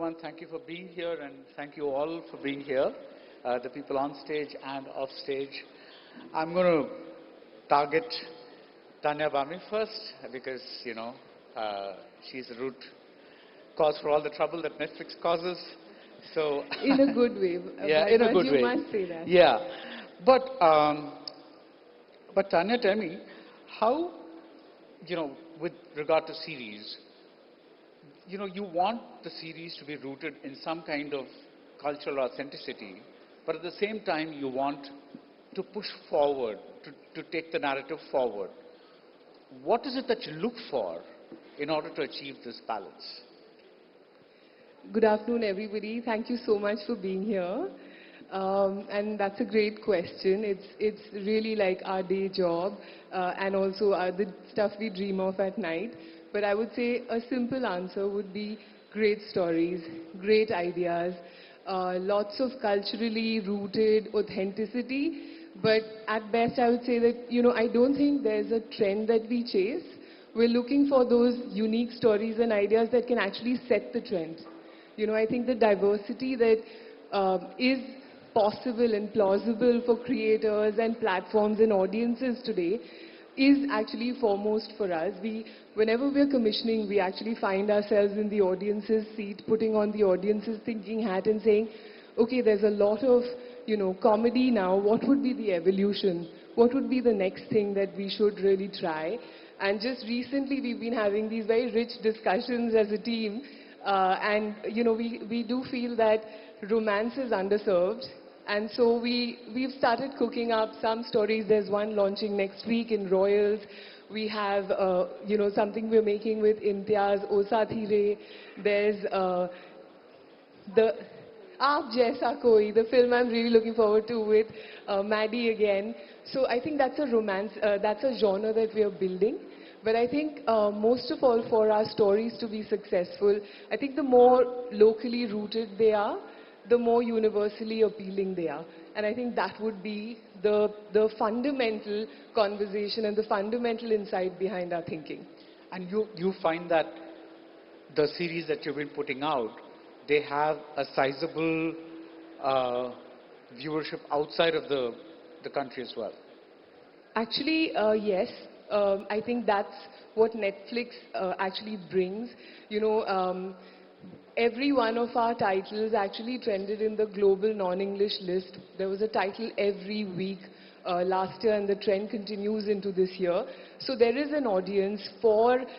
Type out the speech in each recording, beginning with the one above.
everyone. Thank you for being here, and thank you all for being here, the people on stage and off stage. I'm going to target Tanya Bami first because, she's the root cause for all the trouble that Netflix causes. So, In a good way. yeah, in a good way. You must say that. Yeah, but Tanya, tell me, how, with regard to series, you want the series to be rooted in some kind of cultural authenticity, but at the same time, you want to push forward, to take the narrative forward. What is it that you look for in order to achieve this balance? Good afternoon, everybody. Thank you so much for being here. And that's a great question. It's really like our day job and also the stuff we dream of at night. But I would say a simple answer would be great stories, great ideas, lots of culturally rooted authenticity. But at best, I would say that, I don't think there's a trend that we chase. We're looking for those unique stories and ideas that can actually set the trend. I think the diversity that is possible and plausible for creators and platforms and audiences today is actually foremost for us. Whenever we're commissioning, we actually find ourselves in the audience's seat, putting on the audience's thinking hat and saying, okay, there's a lot of, comedy now. What would be the evolution? What would be the next thing that we should really try? And just recently, we've been having these very rich discussions as a team. We do feel that romance is underserved. And so we've started cooking up some stories. There's one launching next week in Royals. We have, something we're making with Imtiaz, O Saathi Re. There's the Aap Jaisa Koi, the film I'm really looking forward to with Maddie again. So I think that's a romance, that's a genre that we are building. But I think most of all, for our stories to be successful, I think the more locally rooted they are, the more universally appealing they are. And I think that would be the fundamental conversation and the fundamental insight behind our thinking. And you find that the series that you've been putting out, they have a sizable viewership outside of the country as well? Actually, yes. I think that's what Netflix actually brings. Every one of our titles actually trended in the global non-English list. There was a title every week last year, and the trend continues into this year. So there is an audience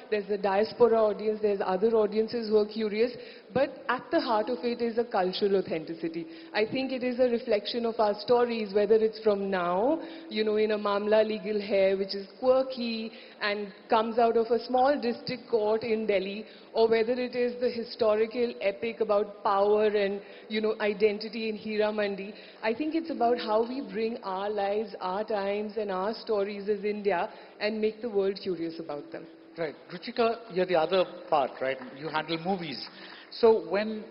there's a diaspora audience, there's other audiences who are curious, but at the heart of it is a cultural authenticity. I think it is a reflection of our stories, whether it's from now, in a Mamla Legal Hair, which is quirky and comes out of a small district court in Delhi, or whether it is the historical epic about power and, identity in Hira Mandi. I think it's about how we bring our lives, our times, and our stories as India and make the world curious about them. Right. Ruchika, you're the other part, right? You handle movies. So when,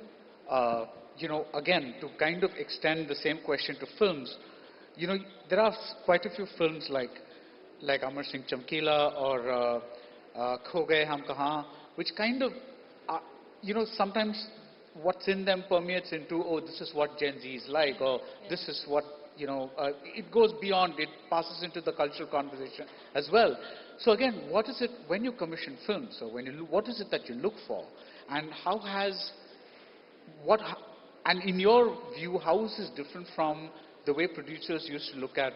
again, to kind of extend the same question to films, there are quite a few films like Amar Singh Chamkila or Kho Gaye Hum Kahan, which kind of, sometimes what's in them permeates into, oh, this is what Gen Z is like, or this is what, it goes beyond, it passes into the cultural conversation as well. So again, what is it, when you commission films, or what is it that you look for? And and in your view, how is this different from the way producers used to look at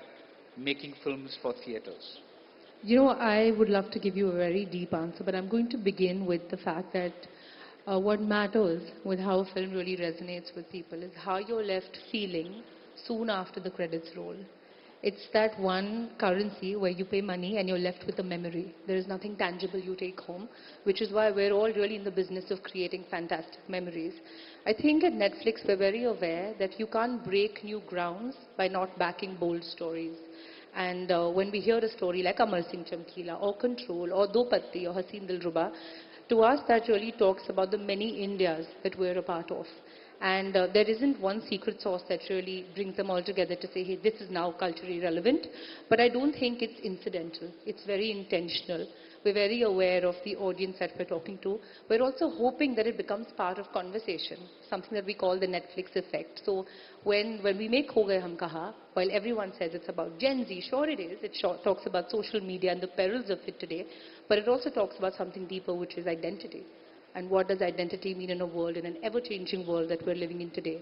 making films for theaters? I would love to give you a very deep answer, but I'm going to begin with the fact that what matters with how a film really resonates with people is how you're left feeling soon after the credits roll. It's that one currency where you pay money and you're left with a memory. There is nothing tangible you take home, which is why we're all really in the business of creating fantastic memories. I think at Netflix we're very aware that you can't break new grounds by not backing bold stories. And when we hear a story like Amar Singh Chamkila or Control or Do Patti or Haseen Dilruba, to us that really talks about the many Indias that we're a part of. And there isn't one secret sauce that really brings them all together to say, hey, this is now culturally relevant. But I don't think it's incidental. It's very intentional. We're very aware of the audience that we're talking to. We're also hoping that it becomes part of conversation, something that we call the Netflix effect. So when we make Ho Gaye Hum Kaha, while everyone says it's about Gen Z, sure it is. It talks about social media and the perils of it today. But it also talks about something deeper, which is identity. And what does identity mean in a world, in an ever-changing world that we're living in today?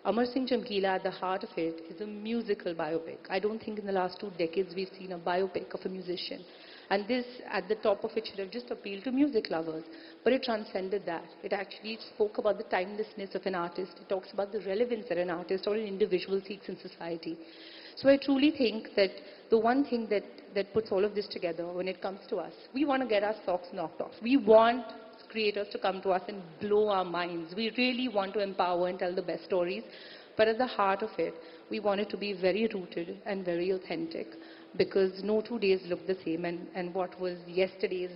Amar Singh Chamkila, at the heart of it, is a musical biopic. I don't think in the last 2 decades we've seen a biopic of a musician. And this, at the top of it, should have just appealed to music lovers. But it transcended that. It actually spoke about the timelessness of an artist. It talks about the relevance that an artist or an individual seeks in society. So I truly think that the one thing that puts all of this together when it comes to us, we want to get our socks knocked off. We want creators to come to us and blow our minds. We really want to empower and tell the best stories. But at the heart of it, we want it to be very rooted and very authentic, because no 2 days look the same, and what was yesterday's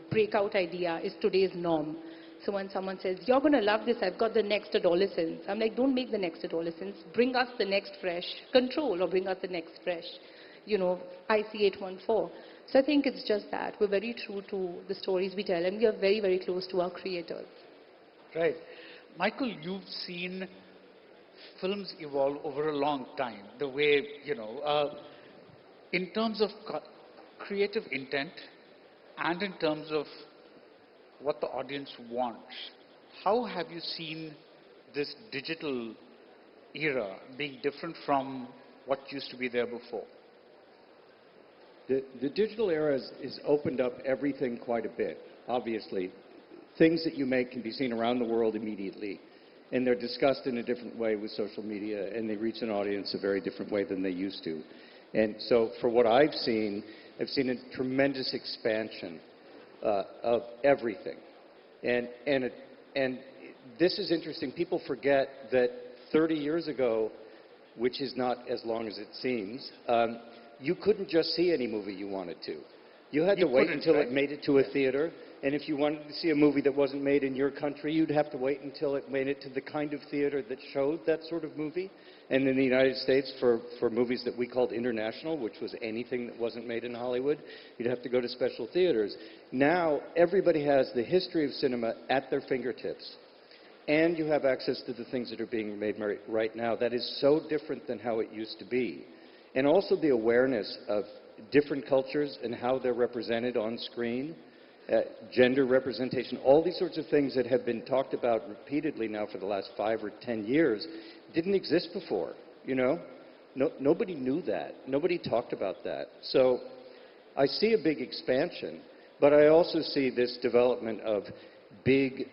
breakout idea is today's norm. So when someone says, you're going to love this, I've got the next adolescence, I'm like, don't make the next adolescence. Bring us the next fresh Control, or bring us the next fresh, IC814. So I think it's just that. We're very true to the stories we tell, and we are very, very close to our creators. Right. Michael, you've seen films evolve over a long time. The way, in terms of creative intent and in terms of what the audience wants, how have you seen this digital era being different from what used to be there before? The digital era has opened up everything quite a bit, obviously. Things that you make can be seen around the world immediately, and they're discussed in a different way with social media, and they reach an audience a very different way than they used to. And so for what I've seen a tremendous expansion of everything. And this is interesting. People forget that 30 years ago, which is not as long as it seems, you couldn't just see any movie you wanted to. You had to wait until it made it to a theater, and if you wanted to see a movie that wasn't made in your country, you'd have to wait until it made it to the kind of theater that showed that sort of movie. And in the United States, for movies that we called international, which was anything that wasn't made in Hollywood, you'd have to go to special theaters. Now, everybody has the history of cinema at their fingertips. And you have access to the things that are being made right now. That is so different than how it used to be. And also the awareness of different cultures and how they're represented on screen, gender representation, all these sorts of things that have been talked about repeatedly now for the last 5 or 10 years didn't exist before, nobody knew that. Nobody talked about that. So I see a big expansion, but I also see this development of big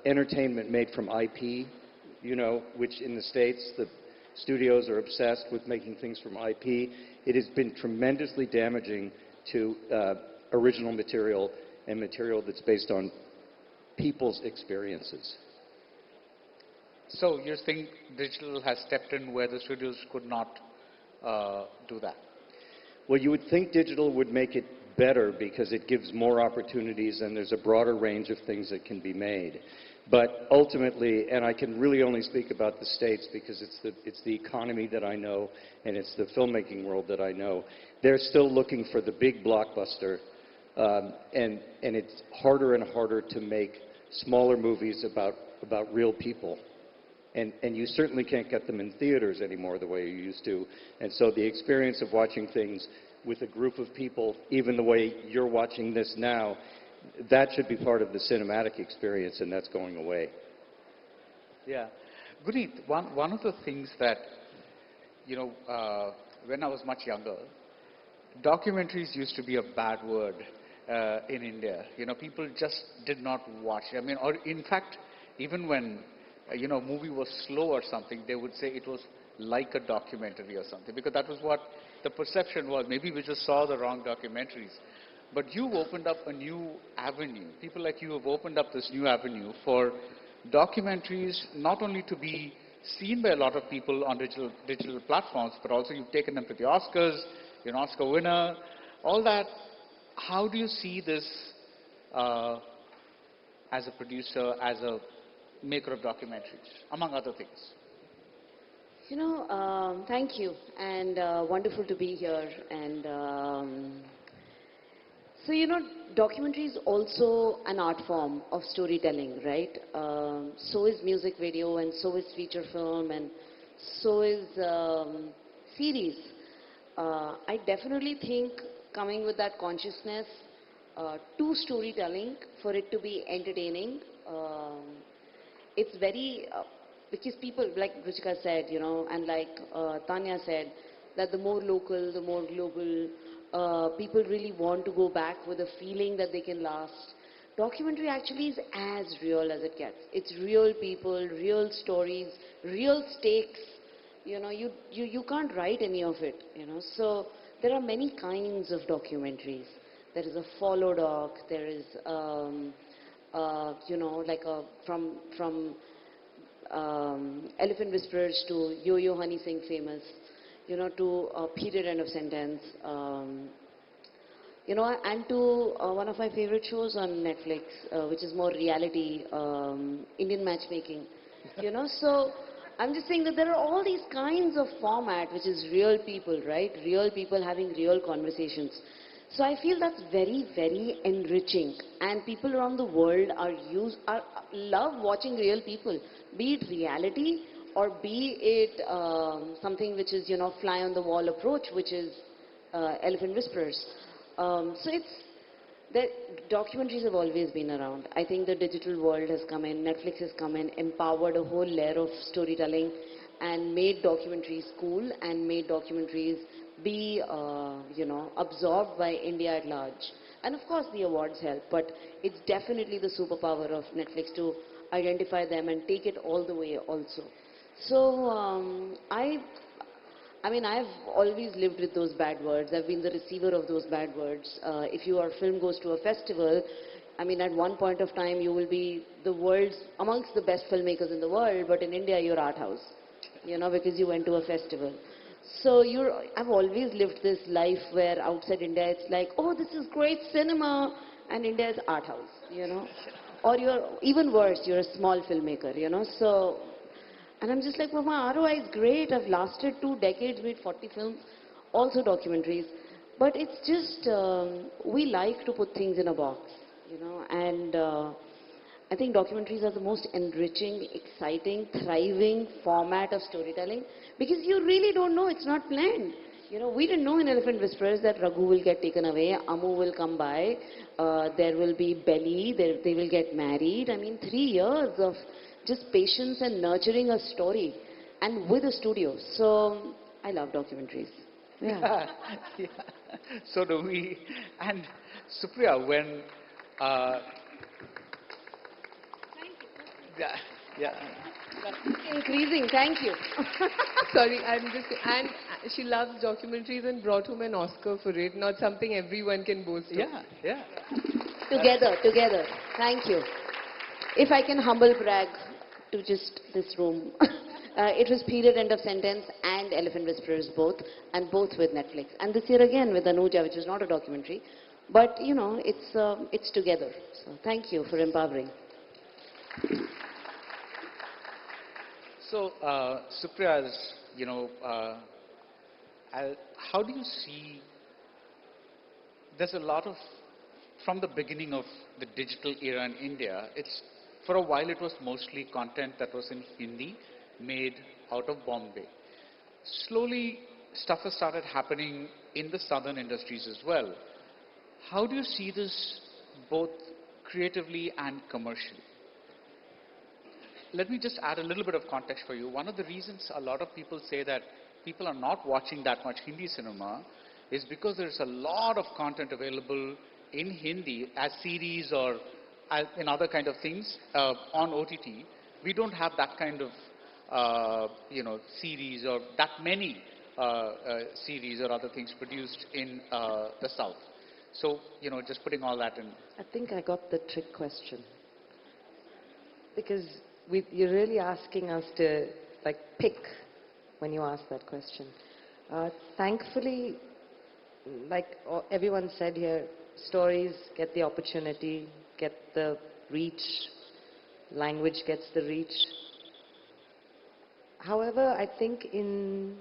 entertainment made from IP, which in the States, the studios are obsessed with making things from IP. It has been tremendously damaging to original material and material that's based on people's experiences. So you're saying digital has stepped in where the studios could not do that? Well, you would think digital would make it better because it gives more opportunities and there's a broader range of things that can be made. But ultimately, and I can really only speak about the States because it's the economy that I know and it's the filmmaking world that I know, they're still looking for the big blockbuster, and it's harder and harder to make smaller movies about real people. And you certainly can't get them in theaters anymore the way you used to. And so the experience of watching things with a group of people, even the way you're watching this now, that should be part of the cinematic experience, and that's going away. Yeah. Guneet, one of the things that, when I was much younger, documentaries used to be a bad word in India. People just did not watch. Or in fact, even when a movie was slow or something, they would say it was like a documentary or something, because that was what the perception was. Maybe we just saw the wrong documentaries. But you've opened up a new avenue. People like you have opened up this new avenue for documentaries, not only to be seen by a lot of people on digital platforms, but also you've taken them to the Oscars, you're an Oscar winner, all that. How do you see this as a producer, as a maker of documentaries, among other things? Thank you, and wonderful to be here. And documentary is also an art form of storytelling, right? So is music video, and so is feature film, and so is series. I definitely think coming with that consciousness to storytelling for it to be entertaining. It's very, because people, like Ruchika said, and like Tanya said, that the more local, the more global, people really want to go back with a feeling that they can last. Documentary actually is as real as it gets. It's real people, real stories, real stakes. You can't write any of it. So there are many kinds of documentaries. There is a follow doc, there is, like from Elephant Whisperers to Yo-Yo Honey Sing Famous, to Period End of Sentence, and to one of my favorite shows on Netflix, which is more reality, Indian matchmaking. So I'm just saying that there are all these kinds of format, which is real people, right? Real people having real conversations. So I feel that's very, very enriching, and people around the world love watching real people, be it reality or be it something which is fly on the wall approach, which is Elephant Whisperers. So the documentaries have always been around. I think the digital world has come in, Netflix has come in, empowered a whole layer of storytelling, and made documentaries cool, and made documentaries be, absorbed by India at large. And of course the awards help, but it's definitely the superpower of Netflix to identify them and take it all the way also. So I've always lived with those bad words. I've been the receiver of those bad words. If your film goes to a festival, at one point of time you will be amongst the best filmmakers in the world, but in India you're art house, because you went to a festival. So I've always lived this life where outside India it's like, oh, this is great cinema, and India is art house, Or you're, even worse, you're a small filmmaker, So, and I'm just like, well, my ROI is great. I've lasted 2 decades, made 40 films, also documentaries. But it's just, we like to put things in a box, and I think documentaries are the most enriching, exciting, thriving format of storytelling, because you really don't know, it's not planned. We didn't know in Elephant Whisperers that Raghu will get taken away, Amu will come by, there will be Belly, they will get married. 3 years of just patience and nurturing a story, and with a studio. So I love documentaries. Yeah. Yeah, so do we. And Supriya, when yeah, yeah. Increasing, thank you. Sorry, and she loves documentaries and brought home an Oscar for it, not something everyone can boast of. Yeah, yeah. Together. Thank you. If I can humble brag to just this room. It was Period End of Sentence and Elephant Whisperers both, and both with Netflix. And this year again with Anuja, which is not a documentary. But, it's together. So thank you for empowering. So, Supriya, how do you see, there's a lot of, from the beginning of the digital era in India, for a while it was mostly content that was in Hindi, made out of Bombay. Slowly, stuff has started happening in the southern industries as well. How do you see this both creatively and commercially? Let me just add a little bit of context for you. One of the reasons a lot of people say that people are not watching that much Hindi cinema is because there's a lot of content available in Hindi as series or in other kind of things on OTT. We don't have that kind of series or that many series or other things produced in the South. So, just putting all that in. I think I got the trick question. Because you're really asking us to, pick when you ask that question. Thankfully, everyone said here, stories get the opportunity, get the reach, language gets the reach. However, I think in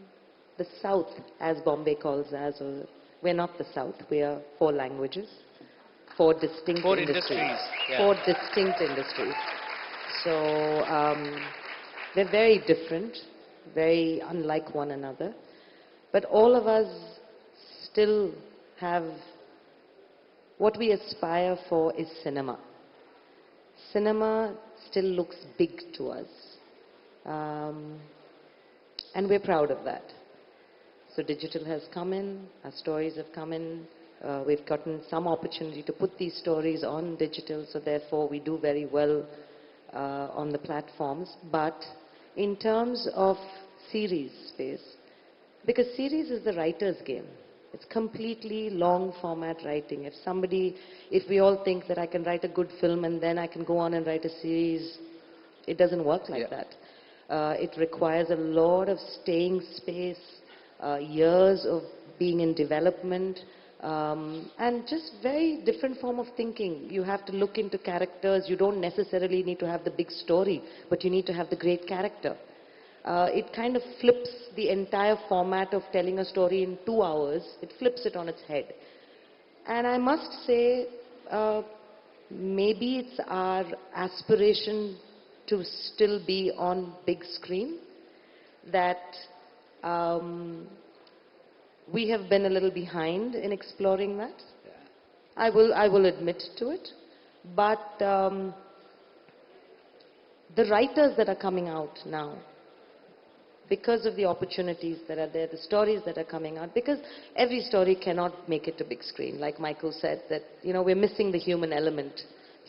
the South, as Bombay calls us, or we're not the South, we are four languages, four distinct Four industries. industries, yeah. Four distinct industries. So they're very different, very unlike one another. But all of us still have what we aspire for is cinema. Cinema still looks big to us. And we're proud of that. So digital has come in, our stories have come in, we've gotten some opportunity to put these stories on digital, so therefore we do very well on the platforms. But in terms of series space, because series is the writer's game. It's completely long format writing. If we all think that I can write a good film and then I can go on and write a series, it doesn't work like that. It requires a lot of staying space, years of being in development, and just very different form of thinking. You have to look into characters. You don't necessarily need to have the big story, but you need to have the great character. It kind of flips the entire format of telling a story in 2 hours. It flips it on its head. And I must say, maybe it's our aspiration to still be on big screen that we have been a little behind in exploring that. I will admit to it. But the writers that are coming out now, because of the opportunities that are there, the stories that are coming out, because every story cannot make it to big screen. Like Michael said, that we're missing the human element.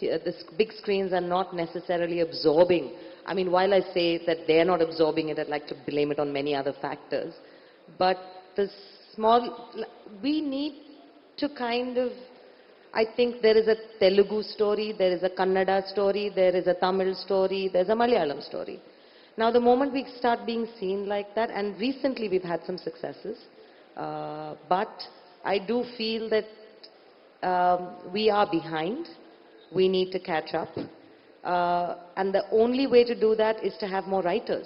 The big screens are not necessarily absorbing. I mean, while I say that they're not absorbing it, I'd like to blame it on many other factors. But we need to kind of, I think there is a Telugu story, there is a Kannada story, there is a Tamil story, there's a Malayalam story. Now, the moment we start being seen like that, and recently we've had some successes, but I do feel that we are behind. We need to catch up. And the only way to do that is to have more writers.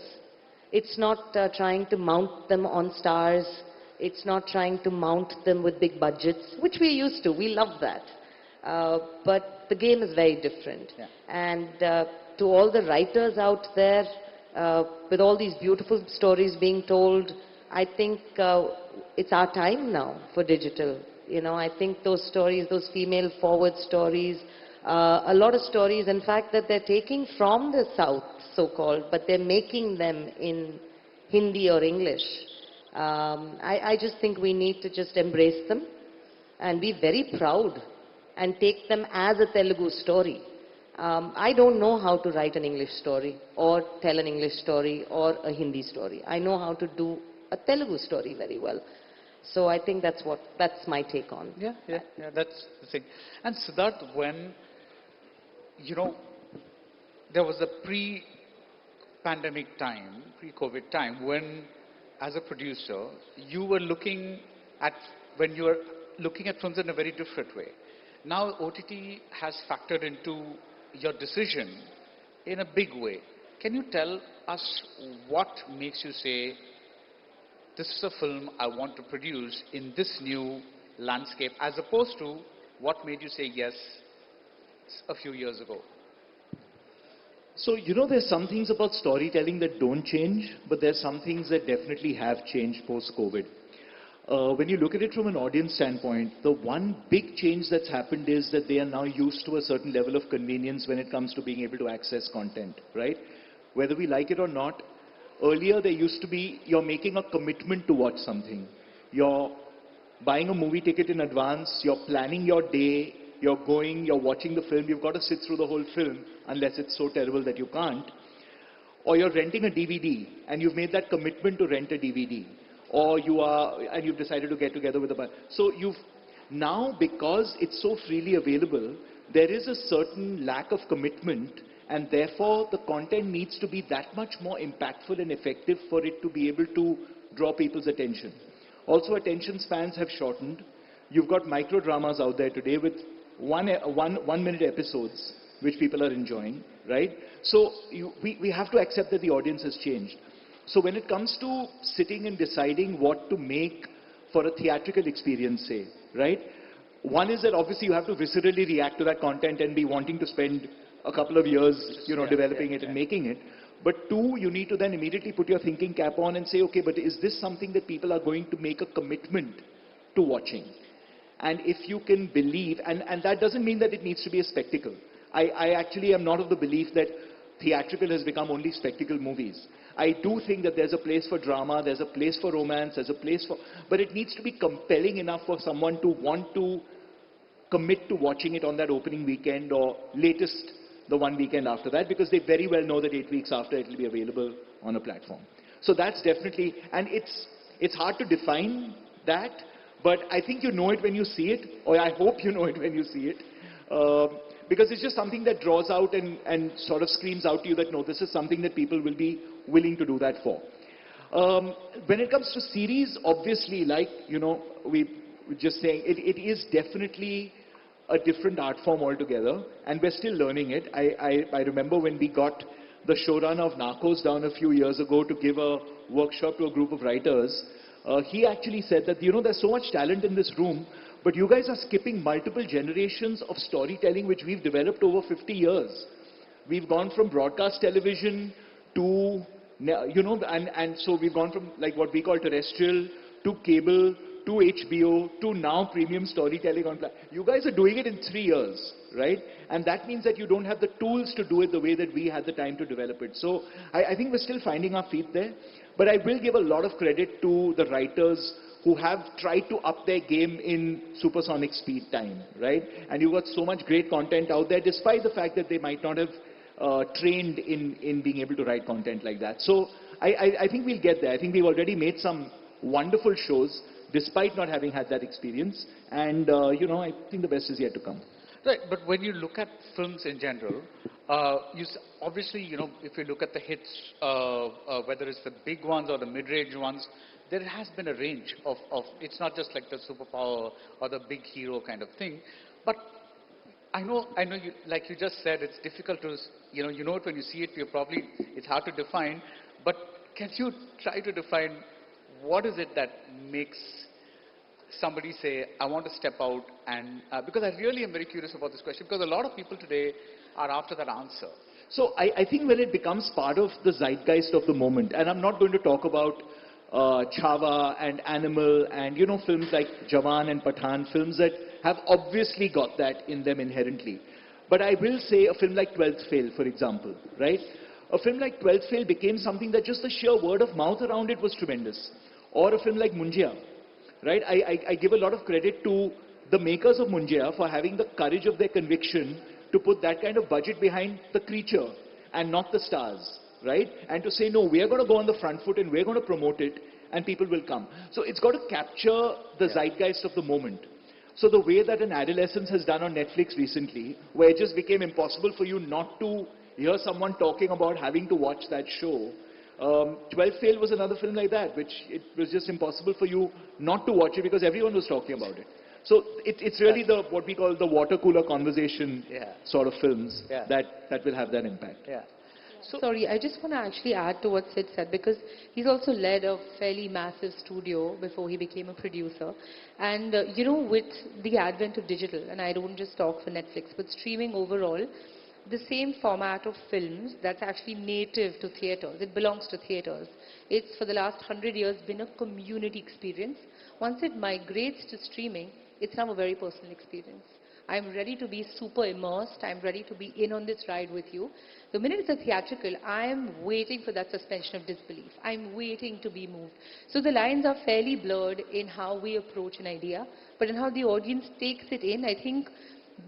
It's not trying to mount them on stars. It's not trying to mount them with big budgets, which we used to. We love that. But the game is very different. Yeah. And to all the writers out there, with all these beautiful stories being told, I think it's our time now for digital. I think those stories, those female forward stories, a lot of stories, in fact, that they're taking from the South, so-called, but they're making them in Hindi or English. I just think we need to just embrace them and be very proud and take them as a Telugu story. I don't know how to write an English story or tell an English story or a Hindi story. I know how to do a Telugu story very well. So I think that's my take on. Yeah, that's the thing. And Siddharth, when, there was a pre-pandemic time, pre-COVID time, when, as a producer, you were looking at films in a very different way. Now OTT has factored into your decision in a big way. Can you tell us what makes you say, this is a film I want to produce in this new landscape, as opposed to what made you say yes a few years ago? So, there's some things about storytelling that don't change, but there's some things that definitely have changed post-COVID. When you look at it from an audience standpoint, the one big change that's happened is that they are now used to a certain level of convenience when it comes to being able to access content, right? Whether we like it or not, earlier there used to be, you're making a commitment to watch something. You're buying a movie ticket in advance, you're planning your day, you're watching the film, you've got to sit through the whole film, unless it's so terrible that you can't. Or you're renting a DVD, and you've made that commitment to rent a DVD. Or you've decided to get together with a buddy. So now, because it's so freely available, there is a certain lack of commitment, and therefore the content needs to be that much more impactful and effective for it to be able to draw people's attention. Also, attention spans have shortened. You've got micro dramas out there today with one minute episodes. which people are enjoying, right? So we have to accept that the audience has changed. So when it comes to sitting and deciding what to make for a theatrical experience, say, right? One is that obviously you have to viscerally react to that content and be wanting to spend a couple of years, developing it and making it. But two, you need to then immediately put your thinking cap on and say, okay, but is this something that people are going to make a commitment to watching? And if you can believe, and that doesn't mean that it needs to be a spectacle. I actually am not of the belief that theatrical has become only spectacle movies. I do think that there's a place for drama, there's a place for romance, there's a place for, but it needs to be compelling enough for someone to want to commit to watching it on that opening weekend or latest the one weekend after that, because they very well know that 8 weeks after it will be available on a platform. So that's definitely, and it's hard to define that, but I think you know it when you see it, or I hope you know it when you see it, because it's just something that draws out and sort of screams out to you that no, this is something that people will be willing to do that for. When it comes to series, obviously, like, we were just saying, it is definitely a different art form altogether, and we're still learning it. I remember when we got the showrunner of Narcos down a few years ago to give a workshop to a group of writers. He actually said that, there's so much talent in this room, but you guys are skipping multiple generations of storytelling which we've developed over 50 years. We've gone from broadcast television to, and so we've gone from like what we call terrestrial to cable to HBO to now premium storytelling on you guys are doing it in 3 years, right? And that means that you don't have the tools to do it the way that we had the time to develop it. So I think we're still finding our feet there. But I will give a lot of credit to the writers who have tried to up their game in supersonic speed time, right? And you've got so much great content out there, despite the fact that they might not have trained in being able to write content like that. So I think we'll get there. I think we've already made some wonderful shows, despite not having had that experience. And, I think the best is yet to come. Right, but when you look at films in general, obviously, if you look at the hits, whether it's the big ones or the mid-range ones, there has been a range of, it's not just like the superpower or the big hero kind of thing. But I know you, like you just said, it's difficult to, you know it when you see it, it's hard to define. But can you try to define what is it that makes somebody say, I want to step out and, because I really am very curious about this question, because a lot of people today are after that answer. So I think when it becomes part of the zeitgeist of the moment, and I'm not going to talk about Chhaava and Animal and, films like Jawan and Pathaan, films that have obviously got that in them inherently. But I will say a film like 12th Fail, for example, right? A film like 12th Fail became something that just the sheer word of mouth around it was tremendous. Or a film like Munjia, right? I give a lot of credit to the makers of Munjia for having the courage of their conviction to put that kind of budget behind the creature and not the stars, right? And to say, no, we are going to go on the front foot and we're going to promote it and people will come. So it's got to capture the zeitgeist of the moment. So the way that an Adolescence has done on Netflix recently, where it just became impossible for you not to hear someone talking about having to watch that show. 12 Fail was another film like that, which it was just impossible for you not to watch it because everyone was talking about it. So it's really what we call the water cooler conversation sort of films that will have that impact. Yeah. So, sorry, I just want to actually add to what Sid said, because he's also led a fairly massive studio before he became a producer. And, with the advent of digital, and I don't just talk for Netflix, but streaming overall, the same format of films that's actually native to theaters. It belongs to theaters. It's, for the last 100 years, been a community experience. Once it migrates to streaming, it's now a very personal experience. I'm ready to be super immersed. I'm ready to be in on this ride with you. The minute it's a theatrical, I am waiting for that suspension of disbelief. I'm waiting to be moved. So the lines are fairly blurred in how we approach an idea, but in how the audience takes it in. I think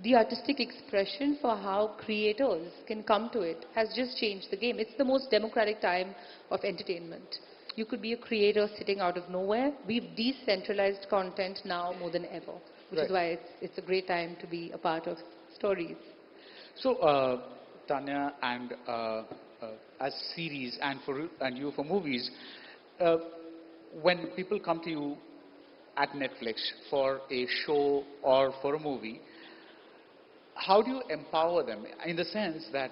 the artistic expression for how creators can come to it has just changed the game. It's the most democratic time of entertainment. You could be a creator sitting out of nowhere. We've decentralized content now more than ever, which is why it's a great time to be a part of stories. So, Tanya, and as series and you for movies, when people come to you at Netflix for a show or for a movie, how do you empower them in the sense that,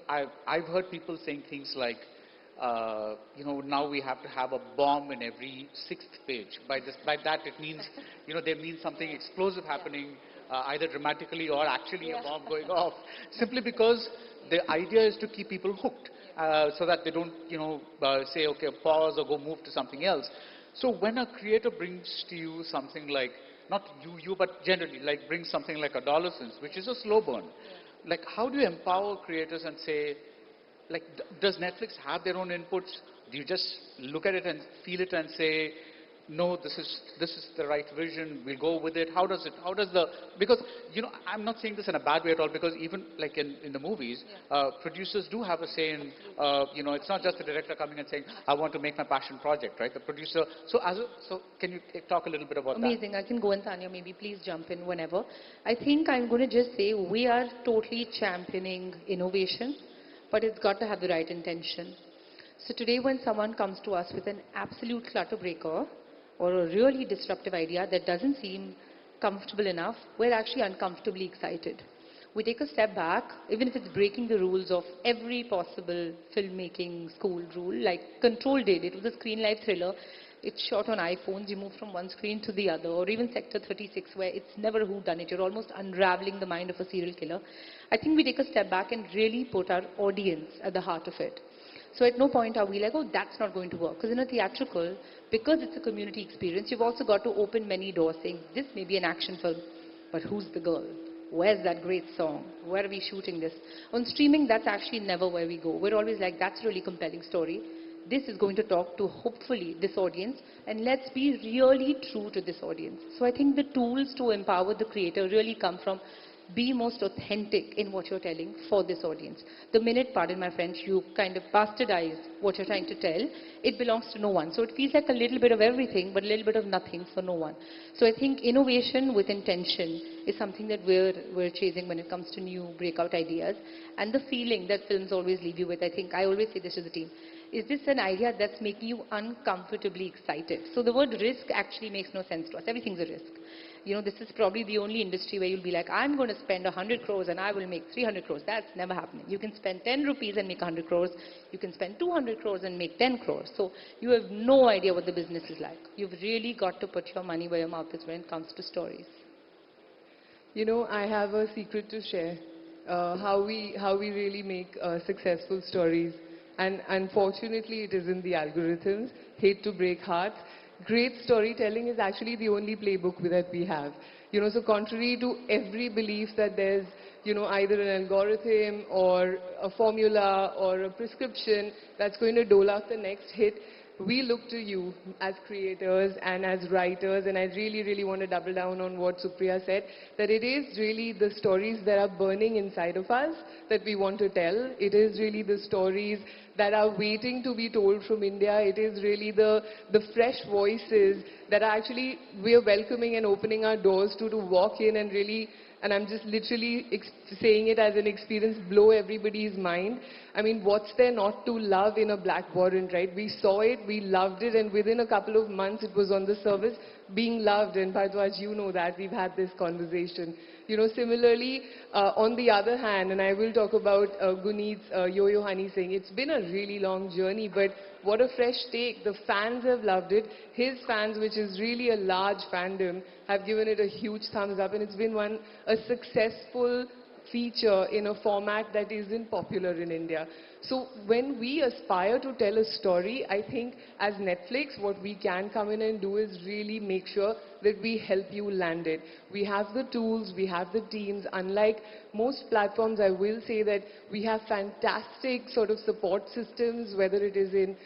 I've heard people saying things like, now we have to have a bomb in every sixth page. By that it means, they mean something explosive happening, either dramatically or actually a bomb going off, simply because the idea is to keep people hooked, so that they don't, say, okay, pause or go move to something else. So when a creator brings to you something like, not you, but generally, like brings something like Adolescence, which is a slow burn, like how do you empower creators and say, like, does Netflix have their own inputs? Do you just look at it and feel it and say, no, this is the right vision, we'll go with it? How does the, because, I'm not saying this in a bad way at all, because even like in the movies, producers do have a say in, it's not just the director coming and saying, I want to make my passion project, right? The producer, so can you talk a little bit about Amazing. I can go, and Tanya, maybe please jump in whenever. I think I'm going to just say we are totally championing innovation, but it's got to have the right intention. So today when someone comes to us with an absolute clutter breaker or a really disruptive idea that doesn't seem comfortable enough, we're actually uncomfortably excited. We take a step back, even if it's breaking the rules of every possible filmmaking school rule, like Control did. It was a screen live thriller. It's shot on iPhones. You move from one screen to the other, or even Sector 36, where it's never who done it. You're almost unraveling the mind of a serial killer. I think we take a step back and really put our audience at the heart of it. So at no point are we like, oh, that's not going to work. Because in a theatrical, because it's a community experience, you've also got to open many doors saying, this may be an action film, but who's the girl? Where's that great song? Where are we shooting this? On streaming, that's actually never where we go. We're always like, that's a really compelling story. This is going to talk to, hopefully, this audience, and let's be really true to this audience. So I think the tools to empower the creator really come from be most authentic in what you're telling for this audience. The minute, pardon my French, you kind of bastardize what you're trying to tell, it belongs to no one. So it feels like a little bit of everything, but a little bit of nothing for no one. So I think innovation with intention is something that we're chasing when it comes to new breakout ideas. And the feeling that films always leave you with, I think, I always say this to the team, is this an idea that's making you uncomfortably excited? So the word risk actually makes no sense to us. Everything's a risk. This is probably the only industry where you'll be like, I'm going to spend 100 crores and I will make 300 crores. That's never happening. You can spend 10 rupees and make 100 crores. You can spend 200 crores and make 10 crores. So you have no idea what the business is like. You've really got to put your money where your mouth is when it comes to stories. I have a secret to share. How we really make successful stories. And unfortunately, it is in the algorithms. Hate to break hearts. Great storytelling is actually the only playbook that we have. So contrary to every belief that there's, either an algorithm or a formula or a prescription that's going to dole out the next hit, we look to you as creators and as writers, and I really, really want to double down on what Supriya said, that it is really the stories that are burning inside of us that we want to tell. It is really the stories that are waiting to be told from India. It is really the fresh voices that are actually, we are welcoming and opening our doors to walk in and really, and I'm just literally saying it as an experience, blow everybody's mind. I mean, what's there not to love in a Black Warrant, right? We saw it, we loved it, and within a couple of months it was on the service being loved. And Bhardwaj, you know that, we've had this conversation. Similarly, on the other hand, and I will talk about Guneet's Yo-Yo Honey saying, it's been a really long journey, but what a fresh take. The fans have loved it. His fans, which is really a large fandom, have given it a huge thumbs up, and it's been a successful feature in a format that isn't popular in India. So when we aspire to tell a story, I think as Netflix, what we can come in and do is really make sure that we help you land it. We have the tools, we have the teams. Unlike most platforms, I will say that we have fantastic sort of support systems, whether it is in,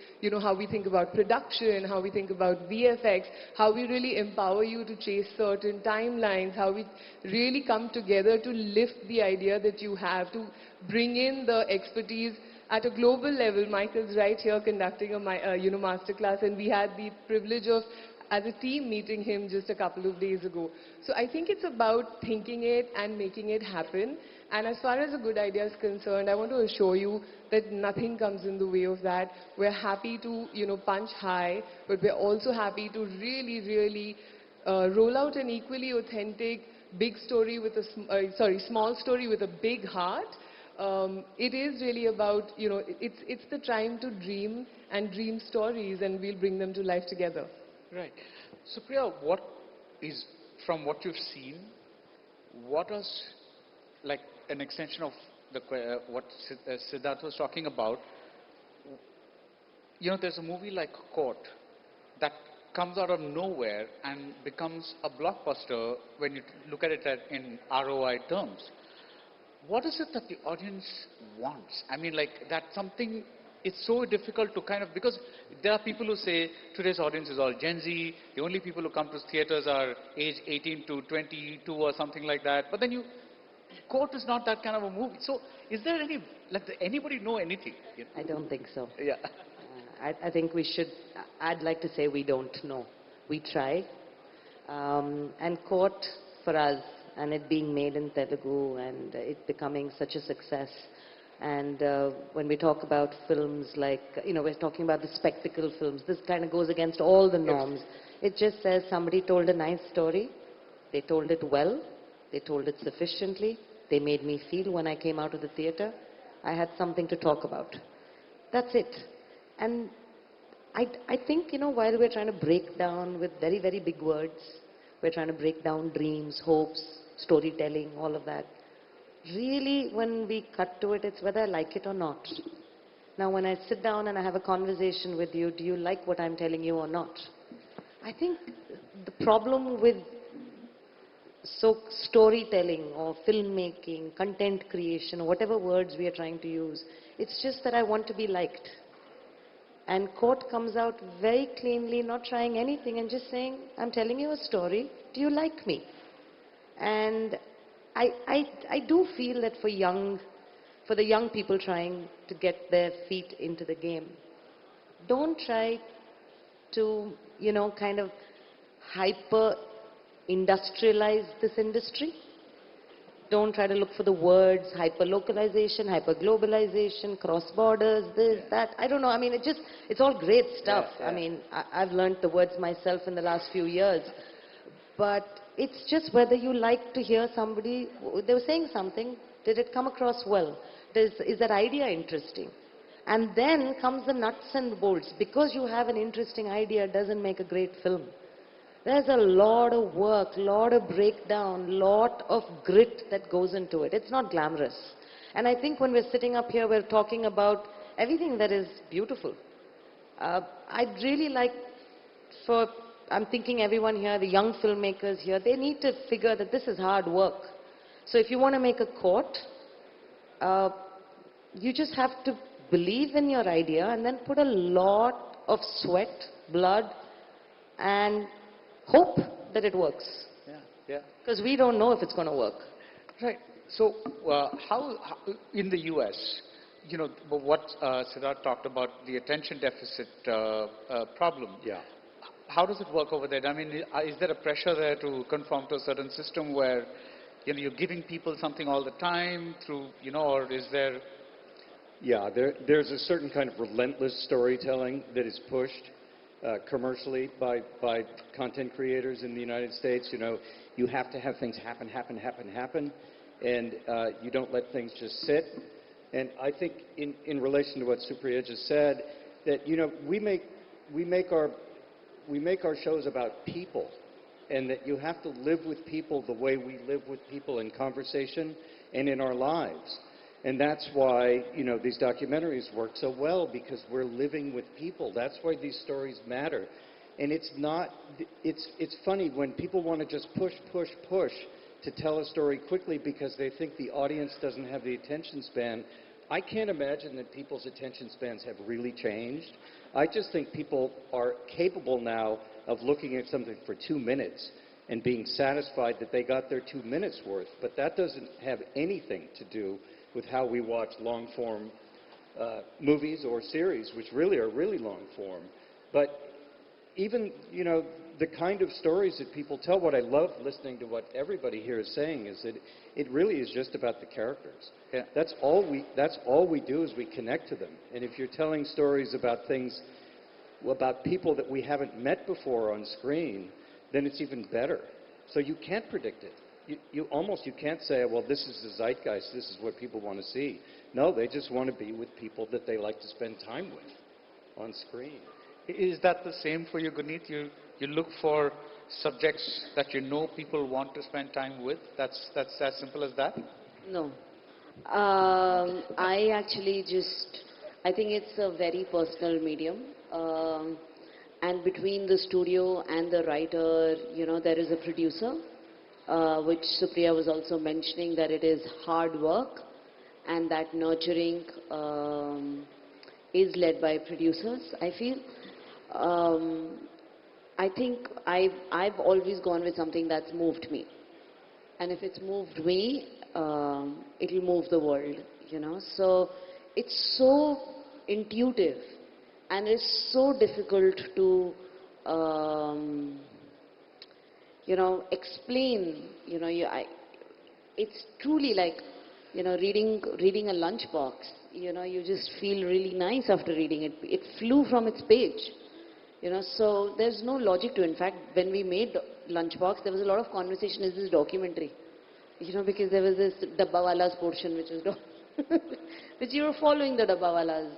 how we think about production, how we think about VFX, how we really empower you to chase certain timelines, how we really come together to lift the idea that you have, to bring in the expertise at a global level. Michael's right here conducting a masterclass, and we had the privilege of, as a team, meeting him just a couple of days ago. So I think it's about thinking it and making it happen. And as far as a good idea is concerned, I want to assure you that nothing comes in the way of that. We're happy to, punch high, but we're also happy to really, really roll out an equally authentic big story with a, small story with a big heart. It is really about, it's the time to dream and dream stories, and we'll bring them to life together. Right. So Priya, what is, from what you've seen, what is like an extension of what Siddharth was talking about? There's a movie like Court that comes out of nowhere and becomes a blockbuster when you look at it in ROI terms. What is it that the audience wants? I mean, like, that's something, it's so difficult to kind of, because there are people who say today's audience is all Gen Z, the only people who come to theaters are age 18 to 22 or something like that. But then Court is not that kind of a movie. So is there any, like, does anybody know anything? I don't think so. Yeah. I think we should, I'd like to say we don't know. We try. And Court, for us, and it being made in Telugu and it becoming such a success. And when we talk about films like, we're talking about the spectacle films, this kind of goes against all the norms. It just says somebody told a nice story, they told it well, they told it sufficiently, they made me feel when I came out of the theater, I had something to talk about. That's it. And I think, while we're trying to break down with very, very big words, we're trying to break down dreams, hopes, storytelling, all of that. Really, when we cut to it, it's whether I like it or not. Now, when I sit down and I have a conversation with you, do you like what I'm telling you or not? I think the problem with storytelling or filmmaking, content creation, or whatever words we are trying to use, it's just that I want to be liked. And Court comes out very cleanly, not trying anything, and just saying, I'm telling you a story, do you like me? And I do feel that for the young people trying to get their feet into the game, don't try to, kind of hyper-industrialize this industry. Don't try to look for the words, hyper-localization, hyper-globalization, cross-borders, this, that. I don't know. I mean, it's all great stuff. Yeah, yeah. I mean, I've learned the words myself in the last few years. But it's just whether you like to hear somebody, they were saying something, did it come across well? Is that idea interesting? And then comes the nuts and bolts. Because you have an interesting idea doesn't make a great film. There's a lot of work, lot of breakdown, lot of grit that goes into it. It's not glamorous. And I think when we're sitting up here, we're talking about everything that is beautiful. I'd really like I'm thinking everyone here, the young filmmakers here, they need to figure that this is hard work. So if you want to make a Court, you just have to believe in your idea and then put a lot of sweat, blood, and hope that it works. Yeah. Because we don't know if it's going to work. Right. So, how in the U.S., what Siddharth talked about, the attention deficit problem. Yeah. How does it work over there? I mean, is there a pressure there to conform to a certain system where, you're giving people something all the time through, or is there? Yeah, there's a certain kind of relentless storytelling that is pushed commercially by content creators in the United States. You have to have things happen, and you don't let things just sit. And I think in relation to what Supriya just said, that we make our shows about people, and that you have to live with people the way we live with people in conversation and in our lives. And that's why, these documentaries work so well, because we're living with people. That's why these stories matter. And it's funny when people want to just push to tell a story quickly because they think the audience doesn't have the attention span. I can't imagine that people's attention spans have really changed. I just think people are capable now of looking at something for 2 minutes and being satisfied that they got their 2 minutes worth. But that doesn't have anything to do with how we watch long-form movies or series, which really are really long-form. But even, the kind of stories that people tell, what I love listening to what everybody here is saying is that it really is just about the characters. Yeah. That's all we do is we connect to them. And if you're telling stories about things, about people that we haven't met before on screen, then it's even better. So you can't predict it. you can't say, well, this is the zeitgeist, this is what people want to see. No, they just want to be with people that they like to spend time with on screen. Is that the same for you, Guneet? You look for subjects that you know people want to spend time with? That's as simple as that? No. I actually I think it's a very personal medium. And between the studio and the writer, there is a producer, which Supriya was also mentioning, that it is hard work and that nurturing is led by producers, I feel. I think I've always gone with something that's moved me. And if it's moved me, it'll move the world. So it's so intuitive and it's so difficult to, explain. It's truly like, reading a lunchbox. You just feel really nice after reading it. It flew from its page. So there's no logic to it. In fact, when we made Lunchbox, there was a lot of conversation, is this documentary? Because there was this Dabbawalas portion, which was, which you were following the Dabbawalas.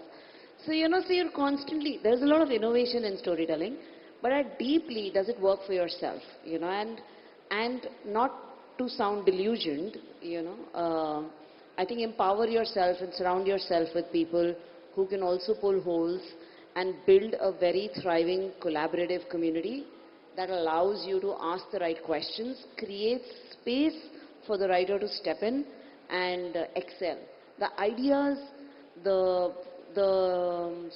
So, so you're constantly, there's a lot of innovation in storytelling, but at deeply, does it work for yourself? And not to sound delusioned, I think empower yourself and surround yourself with people who can also pull holes and build a very thriving collaborative community that allows you to ask the right questions, creates space for the writer to step in and excel. The ideas, the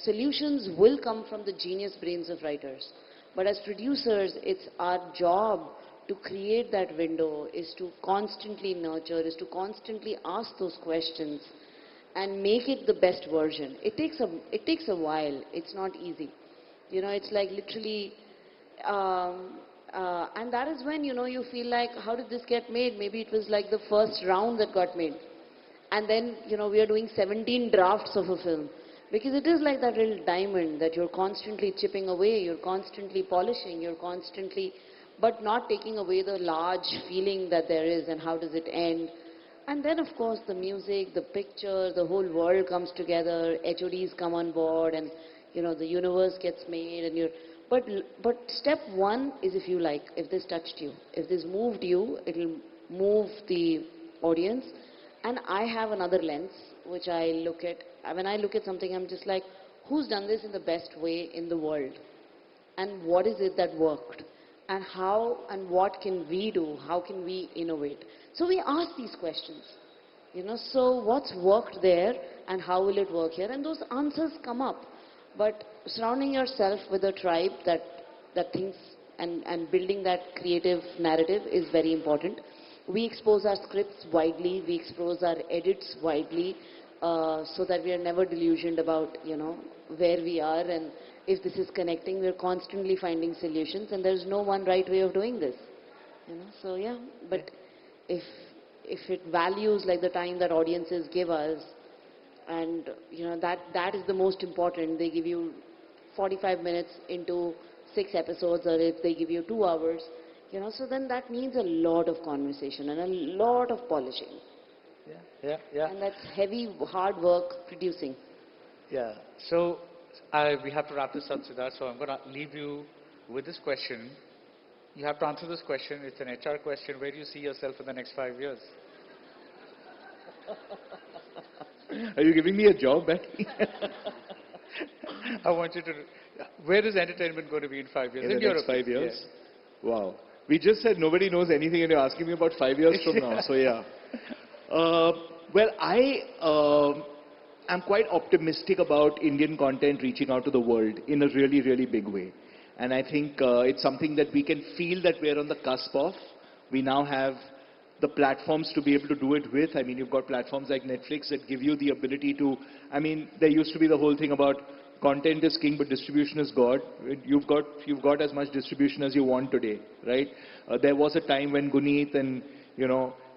solutions will come from the genius brains of writers. But as producers, it's our job to create that window, is to constantly nurture, is to constantly ask those questions and make it the best version. It takes a while. It's not easy. It's like literally, and that is when, you feel like, how did this get made? Maybe it was like the first round that got made. And then, we are doing 17 drafts of a film. Because it is like that little diamond that you're constantly chipping away, you're constantly polishing, you're constantly, but not taking away the large feeling that there is and how does it end. And then, of course, the music, the picture, the whole world comes together, HODs come on board, and, the universe gets made, and you're... But step one is if this touched you. If this moved you, it'll move the audience. And I have another lens, which I look at. When I look at something, I'm just like, who's done this in the best way in the world? And what is it that worked? And how and what can we do? How can we innovate? So we ask these questions. So what's worked there and how will it work here? And those answers come up. But surrounding yourself with a tribe that thinks and building that creative narrative is very important. We expose our scripts widely, we expose our edits widely, so that we are never delusioned about, where we are, and if this is connecting, we're constantly finding solutions, and there's no one right way of doing this. So yeah, but if it values like the time that audiences give us, and that is the most important. They give you 45 minutes into 6 episodes, or if they give you 2 hours, so then that means a lot of conversation and a lot of polishing. Yeah. And that's heavy, hard work producing. Yeah. So we have to wrap this up, Siddharth. So I'm going to leave you with this question. You have to answer this question. It's an HR question. Where do you see yourself in the next 5 years? Are you giving me a job, Becky? I want you to... Where is entertainment going to be in 5 years? In the next 5 years? Yeah. Wow. We just said nobody knows anything and you're asking me about 5 years from now. So yeah. Well, I'm quite optimistic about Indian content reaching out to the world in a really, really big way. And I think it's something that we can feel that we're on the cusp of. We now have the platforms to be able to do it with. I mean, you've got platforms like Netflix that give you the ability to... I mean, there used to be the whole thing about content is king, but distribution is God. You've got as much distribution as you want today, right? There was a time when Guneet and,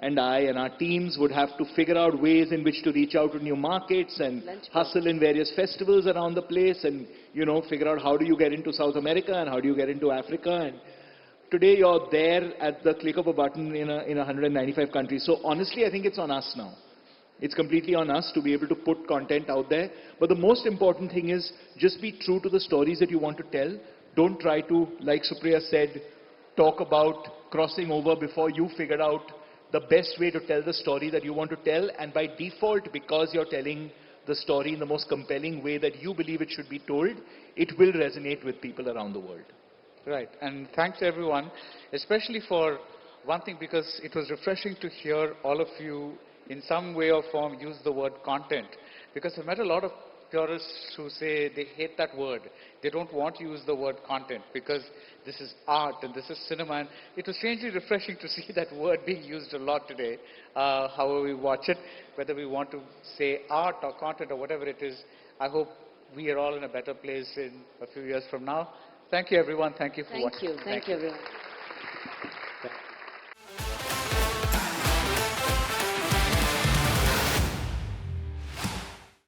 and I and our teams would have to figure out ways in which to reach out to new markets and hustle in various festivals around the place and, figure out how do you get into South America and how do you get into Africa. And Today you're there at the click of a button in 195 countries. So honestly, I think it's on us now. It's completely on us to be able to put content out there. But the most important thing is just be true to the stories that you want to tell. Don't try to, like Supriya said, talk about crossing over before you figured out the best way to tell the story that you want to tell. And by default, because you're telling the story in the most compelling way that you believe it should be told, it will resonate with people around the world. Right. And thanks everyone, especially for one thing, because it was refreshing to hear all of you in some way or form use the word content. Because I've met a lot of purists who say they hate that word. They don't want to use the word content because this is art and this is cinema. And it was strangely refreshing to see that word being used a lot today, however we watch it, whether we want to say art or content or whatever it is. I hope we are all in a better place in a few years from now. Thank you everyone. Thank you for watching. Thank you everyone.